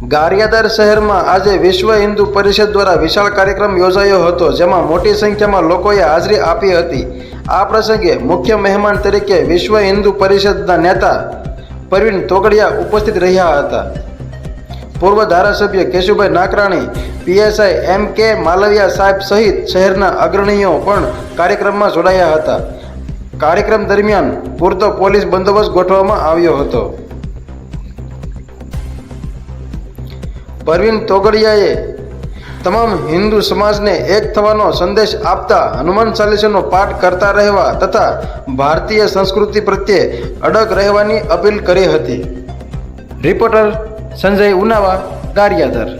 ગારિયાધાર શહેરમાં આજે વિશ્વ હિન્દુ પરિષદ દ્વારા વિશાળ કાર્યક્રમ યોજાયો હતો, જેમાં મોટી સંખ્યામાં લોકોએ હાજરી આપી હતી. આ પ્રસંગે મુખ્ય મહેમાન તરીકે વિશ્વ હિન્દુ પરિષદના નેતા પ્રવીણ તોગડિયા ઉપસ્થિત રહ્યા હતા. પૂર્વ ધારાસભ્ય કેશુભાઈ નાકરાણી, પીએસઆઈ એમ.કે. માલવિયા સાહેબ સહિત શહેરના અગ્રણીઓ પણ કાર્યક્રમમાં જોડાયા હતા. કાર્યક્રમ દરમિયાન પૂરતો પોલીસ બંદોબસ્ત ગોઠવવામાં આવ્યો હતો. પ્રવીણ તોગડિયાએ તમામ હિન્દુ સમાજને એક થવાનો સંદેશ આપતા હનુમાન ચાલીસાનો પાઠ કરતા રહેવા તથા ભારતીય સંસ્કૃતિ પ્રત્યે અડગ રહેવાની અપીલ કરી હતી. રિપોર્ટર સંજય ઉનાવા, ગારિયાધાર.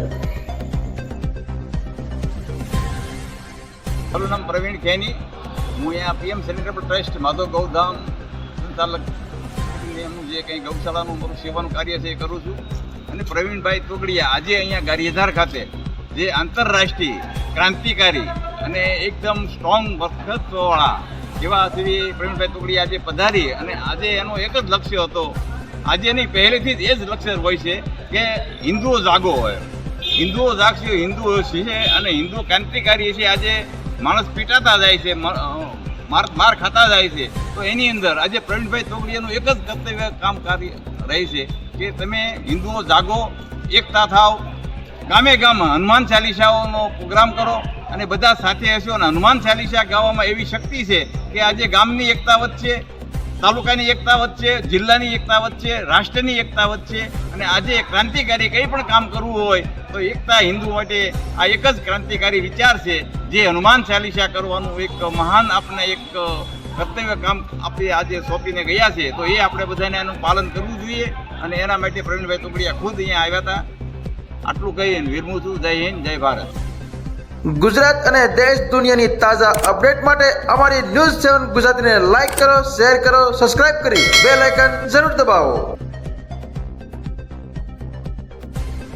મારું નામ પ્રવીણ ખેની. હું અહીંયા પીએમ ચેરિટેબલ ટ્રસ્ટ માધવ ગૌધામ સંચાલક એમનું જે કંઈ ગૌશાળાનું મારું સેવાનું કાર્ય છે એ કરું છું. અને પ્રવીણભાઈ તોગડિયા આજે અહીંયા ગારિયાધાર ખાતે જે આંતરરાષ્ટ્રીય ક્રાંતિકારી અને એકદમ સ્ટ્રોંગ વર્ચસ્વવાળા એવા શ્રી પ્રવીણભાઈ તોગડિયા આજે પધારી અને આજે એનો એક જ લક્ષ્ય હતો, આજે નહીં પહેલેથી જ એ જ લક્ષ્ય હોય છે કે હિન્દુઓ જાગો હોય, હિન્દુઓ જાગશે, હિન્દુઓ છે અને હિન્દુ ક્રાંતિકારી છે. આજે માણસ પીટાતા જાય છે, માર ખાતા જાય છે, તો એની અંદર આજે પ્રવીણભાઈ તોગડિયાનું એક જ કર્તવ્ય કામ કાર્ય રહે છે કે તમે હિન્દુઓ જાગો, એકતા થાવ, ગામે ગામ હનુમાન ચાલીસાઓનો પ્રોગ્રામ કરો અને બધા સાથે હશો. અને હનુમાન ચાલીસા ગાવામાં એવી શક્તિ છે કે આજે ગામની એકતા વચ્ચે, તાલુકાની એકતા વચ્ચે, જિલ્લાની એકતા વચ્ચે, રાષ્ટ્રની એકતા વચ્ચે અને આજે ક્રાંતિકારી કંઈ પણ કામ કરવું હોય તો એકતા હિન્દુ માટે આ એક જ ક્રાંતિકારી વિચાર છે, જે હનુમાન ચાલીસા કરવાનું એક મહાન આપણે એક કર્તવ્ય કામ આપણે આજે સોંપીને ગયા છે. તો એ આપણે બધાને એનું પાલન કરવું જોઈએ અને એના માટે પ્રવીણભાઈ તોગડિયા ખુદ અહીંયા આવ્યા હતા. આટલું કહીને વિરમું છું. જય હિન્દ, જય ભારત. ગુજરાત અને દેશ દુનિયાની તાજા અપડેટ માટે અમારી ન્યૂઝ 7 ગુજરાતીને લાઇક કરો, શેર કરો, સબસ્ક્રાઇબ કરી બેલ આઇકન જરૂર દબાવો.